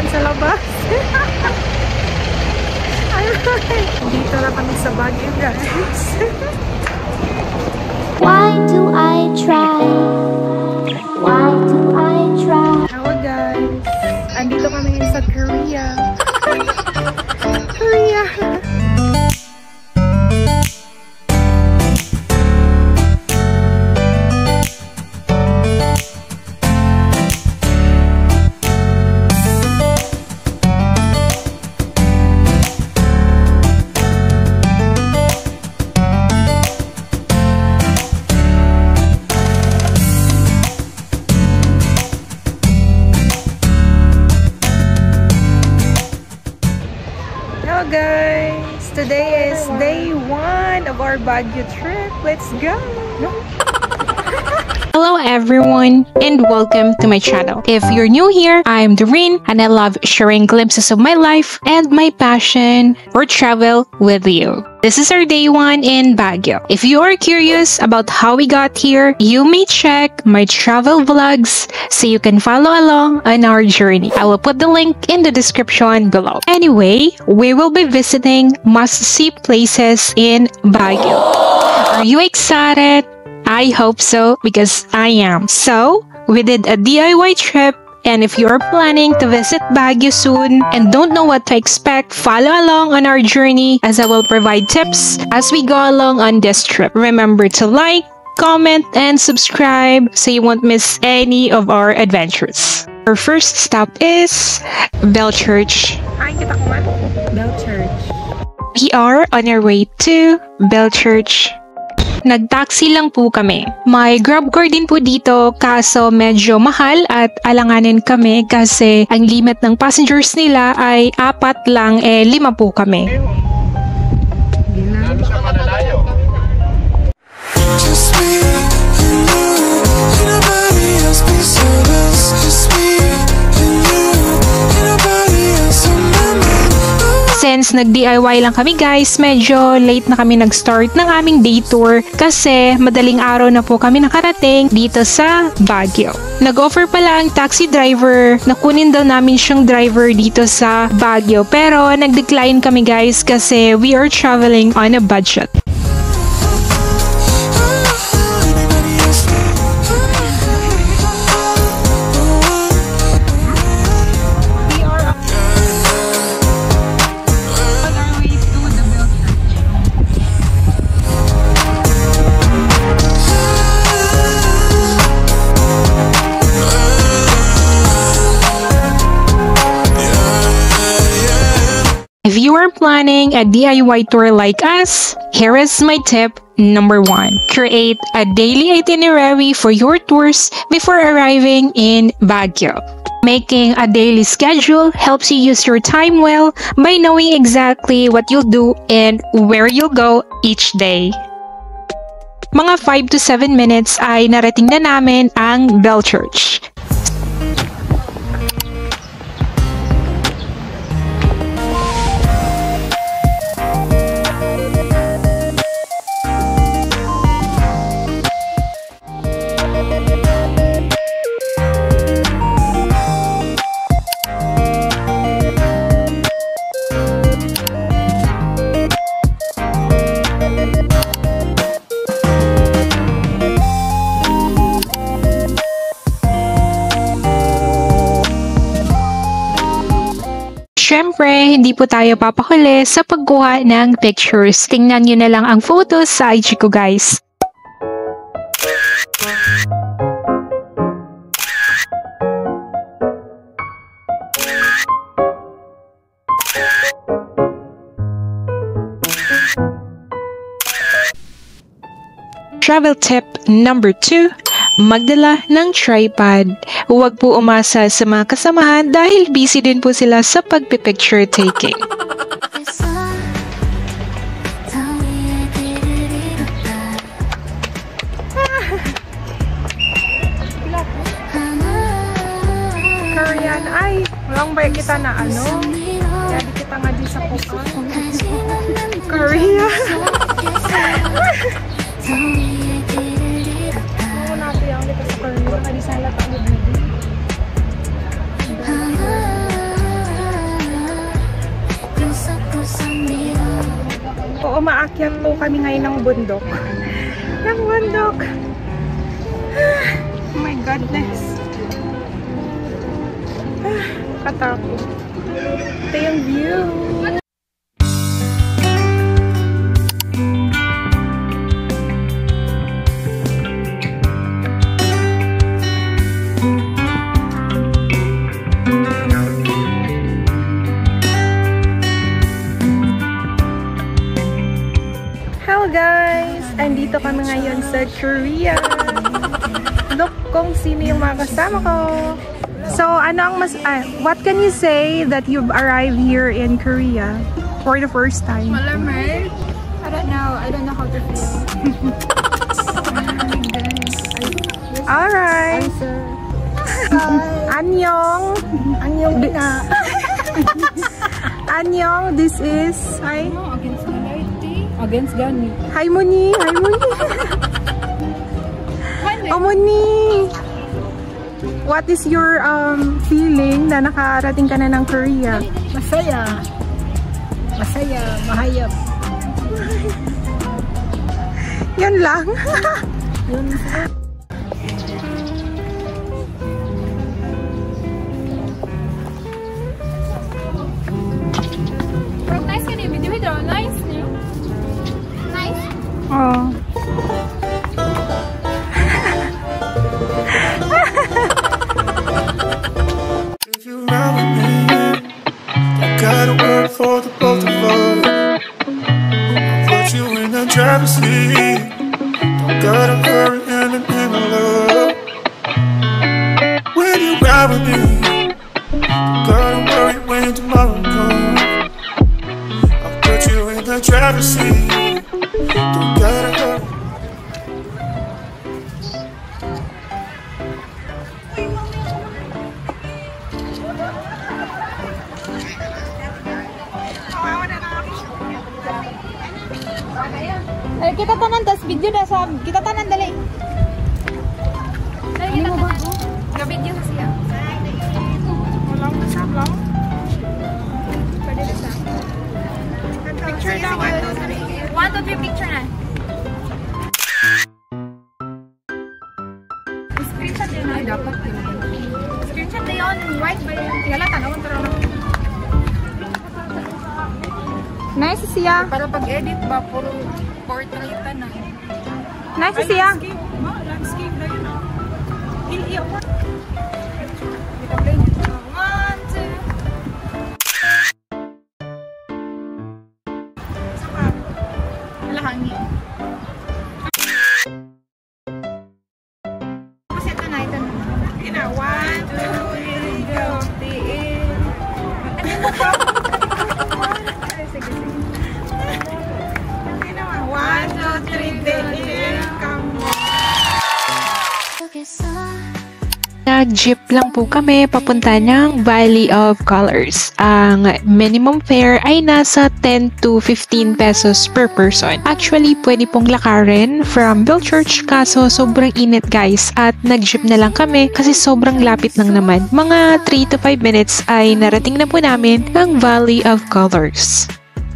kwentuhan sa labas. Dito na kami sa Baguio, guys. Why do I try? Why do I try? Hello guys, andito kami sa Korea. Korea. Guys, today is day 1 of our Baguio trip. Let's go! Hello everyone and welcome to my channel. If you're new here, I'm Doreen and I love sharing glimpses of my life and my passion for travel with you. This is our day 1 in Baguio. If you are curious about how we got here, you may check my travel vlogs so you can follow along on our journey. I will put the link in the description below. Anyway, we will be visiting must-see places in Baguio. Are you excited? I hope so because I am. So, we did a DIY trip. And if you're planning to visit Baguio soon and don't know what to expect, follow along on our journey as I will provide tips as we go along on this trip. Remember to like, comment, and subscribe so you won't miss any of our adventures. Our first stop is Bell Church. Ay, kita ko man. Bell Church. We are on our way to Bell Church. Nag-taxi lang po kami. May grab car din po dito kaso medyo mahal at alanganin kami kasi ang limit ng passengers nila ay 4 lang 5 po kami. Since nag-DIY lang kami guys, medyo late na kami nag-start ng aming day tour kasi madaling araw na po kami nakarating dito sa Baguio. Nag-offer pala ang taxi driver na kunin daw namin siyang driver dito sa Baguio pero nag-decline kami guys kasi we are traveling on a budget. If you are planning a DIY tour like us, here is my tip number 1. Create a daily itinerary for your tours before arriving in Baguio. Making a daily schedule helps you use your time well by knowing exactly what you'll do and where you'll go each day. Mga 5 to 7 minutes ay narating na namin ang Bell Church. Siyempre, hindi po tayo papahuli sa pagkuha ng pictures. Tingnan nyo na lang ang photos sa IG ko guys. Travel tip number 2. Magdala ng tripod. Huwag po umasa sa mga kasamahan dahil busy din po sila sa pagpipicture taking. Korean, ay, walang ba kita na ano? Kaya di kita nga di sa pukang. Korea. aakyat po kami ngayon ng bundok. Ng bundok. Oh my goodness. Katakot. Ito yung view. Hello guys! Andito kami ngayon sa Korea. Look kung sino yung mga kasama ko. So, what can you say that you've arrived here in Korea for the first time? Malamig. I don't know how to feel. Alright. Annyeong. Anyong na. Annyeong, this is... Hi. Against Gani. Against Gani. Hi, Moni. Hi, Moni. Oh, Moni. What is your feeling na nakarating ka na ng Korea? Masaya. Masaya. Mahayap. Yan lang. Yun. Nice ka niya. Video daw. Nice niya. Nice. Oh. If you ride with me, I gotta work for the both of us. I'll put you in the driver's seat. Don't gotta hurry and in love. When you ride with me, don't gotta worry when tomorrow comes. I'll put you in the driver's seat. Don't gotta hurry. Ay, kita tanan, tas video na sa... Kita tanan, dali. Dali, kita tanan. Ga-video sa siya. Walang nasap lang. Pwede na siya. Picture na. 1, 2, 3, picture na. Screenshot yun na. Ay, dapat yun. Screenshot na yun. White ba yun? Tingala, tanawin pero lang. Nice siya. Para pag-edit ba, puro portrait na. Nice siya. Landscape na yun. Kita play niya. 1, 2. Wala hangin. Kasi ito na, ito na. Ina, 1, 2, 3, go. Tiin. Ano mo pa? Sige, sige. Ina, 1, 2, 3, tiin. Come on. Nag-jeep lang po kami papunta ng Valley of Colors. Ang minimum fare ay nasa 10 to 15 pesos per person. Actually, pwede pong lakarin from Bellchurch kaso sobrang init guys at nag-jeep na lang kami kasi sobrang lapit lang naman. Mga 3 to 5 minutes ay narating na po namin ang Valley of Colors.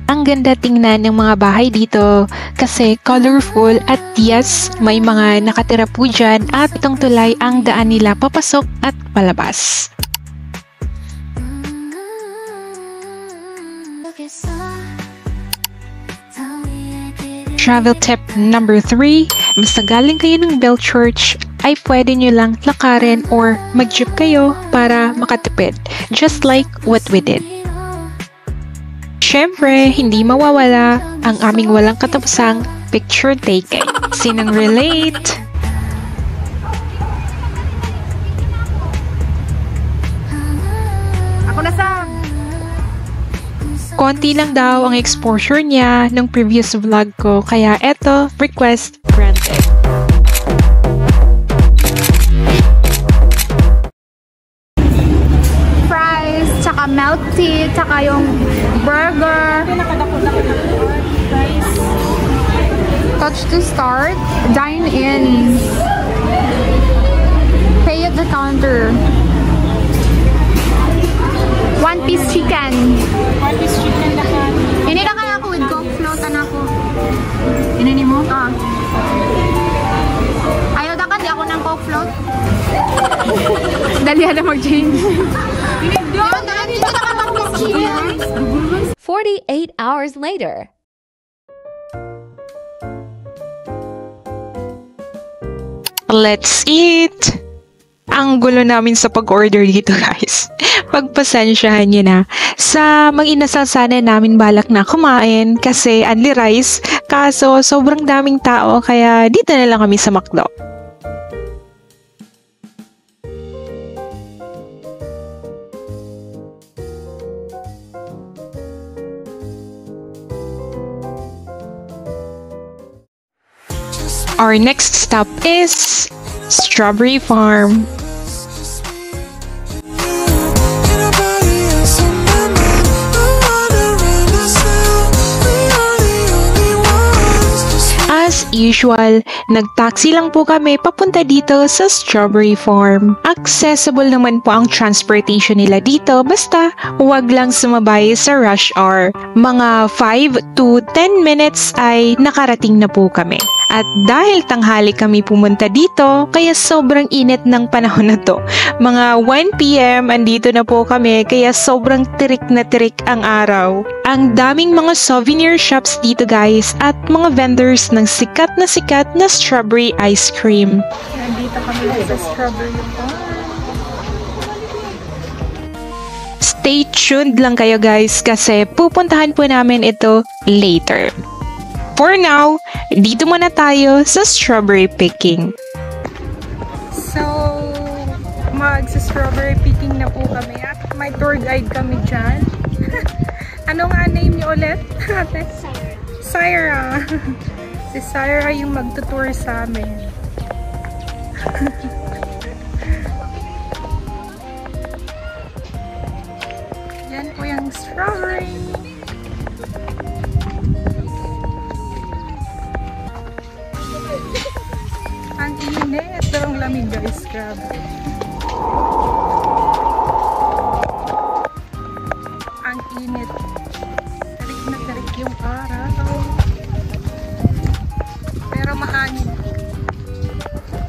Ang ganda tingnan ng mga bahay dito kasi colorful at yes, may mga nakatira po dyan at itong tulay ang daan nila papasok at palabas. Travel tip number 3, basta galing kayo ng Bellchurch ay pwede nyo lang lakarin or mag-jeep kayo para makatipid, just like what we did. Siyempre, hindi mawawala ang aming walang katapusang picture taking. Sinang relate? Ako na sa... Konti lang daw ang exposure niya nung previous vlog ko, kaya eto, request granted. Fries, tsaka milk tea, tsaka yung burger. Touch to start. Dine in. Pay at the counter. One piece chicken. One piece chicken na ka. Hindi na kaya ako with Coke float na ako. Dali na mag-change. 48 hours later. Let's eat! Ang gulo namin sa pag-order dito, guys. Pagpasensyahan nyo na. Sa mag-inasal sana namin balak na kumain kasi only rice. Kaso sobrang daming tao kaya dito na lang kami sa McDo. Our next stop is Strawberry Farm. As usual, nag-taxi lang po kami papunta dito sa Strawberry Farm. Accessible naman po ang transportation nila dito basta huwag lang sumabay sa rush hour. Mga 5 to 10 minutes ay nakarating na po kami. At dahil tanghali kami pumunta dito, kaya sobrang init ng panahon na to. Mga 1 PM, andito na po kami, kaya sobrang tirik na tirik ang araw. Ang daming mga souvenir shops dito guys, at mga vendors ng sikat na strawberry ice cream. Nandito kami sa Strawberry Farm. Stay tuned lang kayo guys, kasi pupuntahan po namin ito later. For now, dito muna tayo sa strawberry picking. So, mag-strawberry picking na po kami at may tour guide kami dyan. Ano nga name niyo ulit? Syra. Si Syra yung magtutour sa amin. Yan po yung strawberry. Ang init. Pero ang lamig guys. Grabe. Ang init. Tarik na tarik yung araw. Pero mahangin.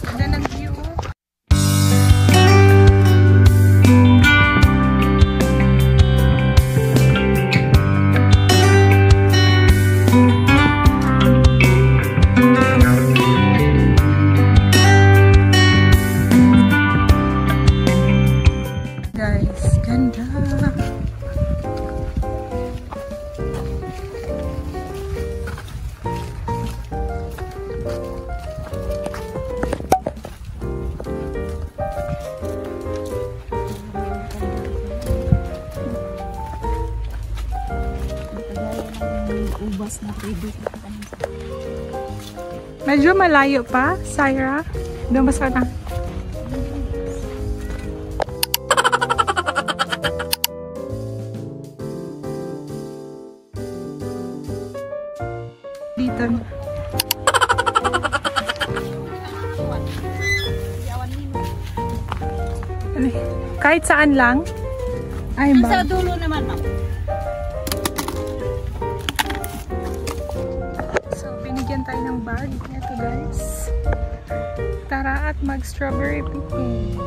Ganda ng view. Medyo malayo pa, Syra. Dumas ka na. Dito na. Kahit saan lang? Ay, ba? Sa dulo naman, ma'am. Binigyan tayo ng bag. Ito guys. Tara at mag-strawberry picking.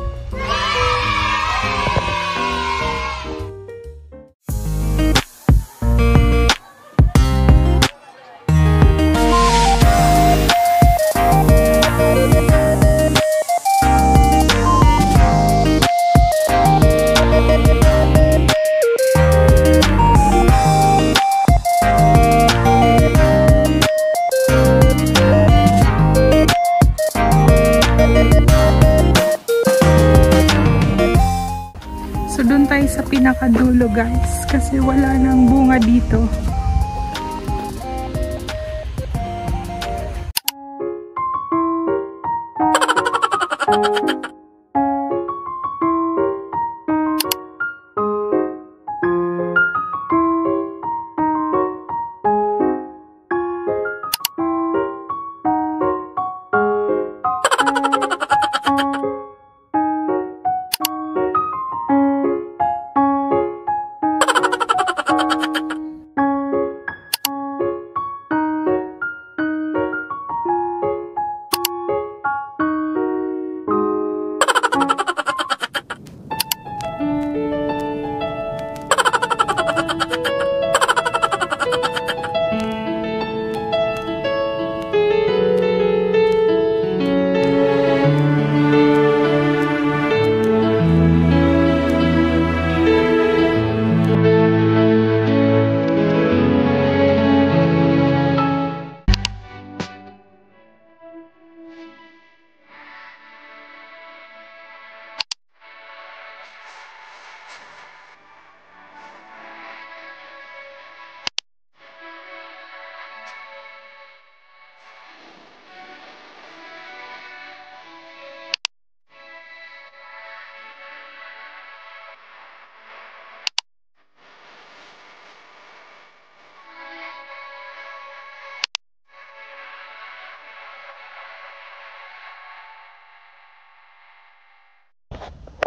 So doon tayo sa pinakadulo guys kasi wala nang bunga dito.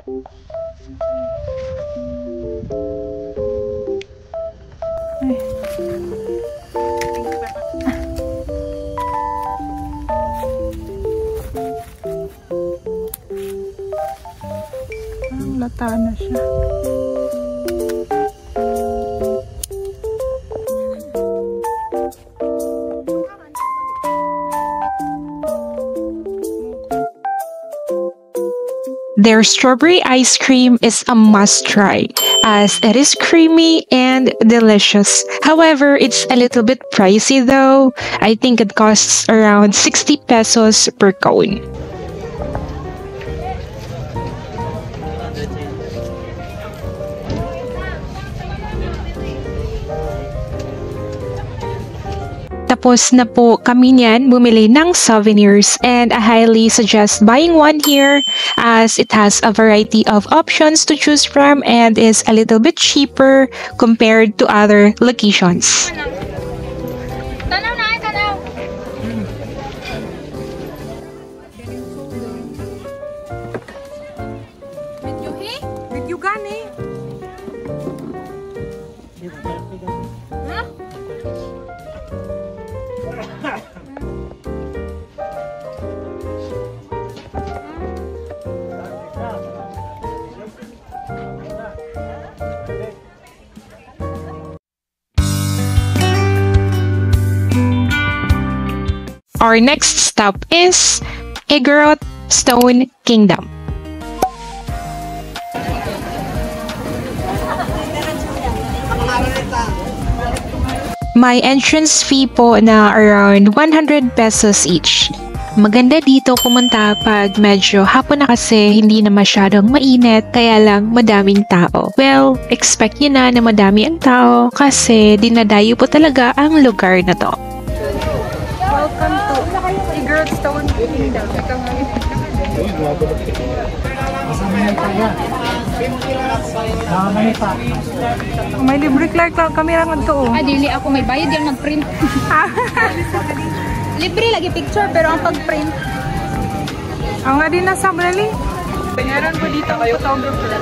Lata na siya. Their strawberry ice cream is a must try as it is creamy and delicious. However, it's a little bit pricey though. I think it costs around 60 pesos per cone. Tapos na po kami niyan bumili ng souvenirs, and I highly suggest buying one here as it has a variety of options to choose from and is a little bit cheaper compared to other locations. Tanaw na, tanaw. Medyuhi? Video gani. Ha? Our next stop is Igorot Stone Kingdom. May entrance fee po na around 100 pesos each. Maganda dito pumunta pag medyo hapon na kasi hindi na masyadong mainit kaya lang madaming tao. Well, expect nyo na madami ang tao kasi dinadayo po talaga ang lugar na to. Welcome to Igorot Stone Kingdom. May libre Clark lang kami lang to. Ah, dili ako may bayad yung nag-print. Libre lagi picture pero ang pag-print. Ang nga din nasa Brali. Meron po dito ang photographer.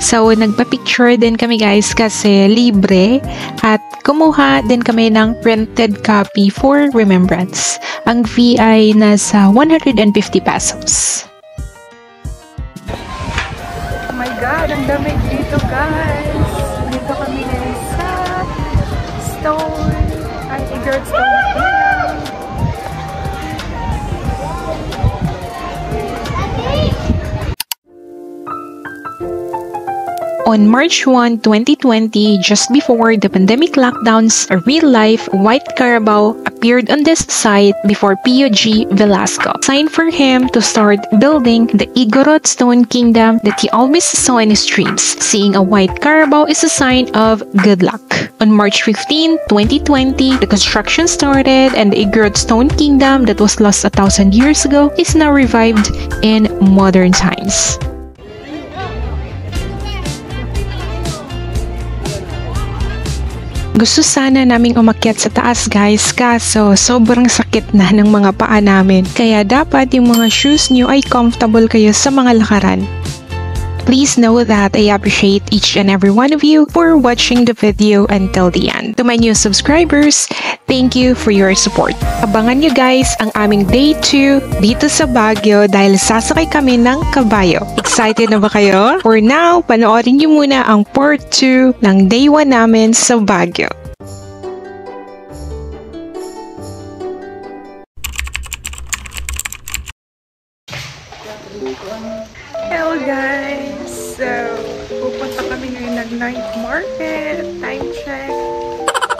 So, nagpa-picture din kami guys kasi libre at kumuha din kami ng printed copy for remembrance. Ang fee ay nasa 150 pesos. Oh my God, ang dami dito guys. Dito kami ngayon sa Igorot Stone Kingdom. On March 1, 2020, just before the pandemic lockdowns, a real-life white Carabao appeared on this site before PUG Velasco signed for him to start building the Igorot Stone Kingdom that he always saw in his dreams. Seeing a white Carabao is a sign of good luck. On March 15, 2020, the construction started and the Igorot Stone Kingdom that was lost 1,000 years ago is now revived in modern times. Gusto sana naming umakyat sa taas guys, kaso sobrang sakit na ng mga paa namin. Kaya dapat yung mga shoes nyo ay comfortable kayo sa mga lakaran. Please know that I appreciate each and every one of you for watching the video until the end. To my new subscribers, thank you for your support. Abangan nyo guys ang aming day 2 dito sa Baguio dahil sasakay kami ng kabayo. Excited na ba kayo? For now, panoorin nyo muna ang part 2 ng day 1 namin sa Baguio. Hello guys! So, pupunta kami ngayon ng night market. Time check.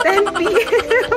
10 p.m.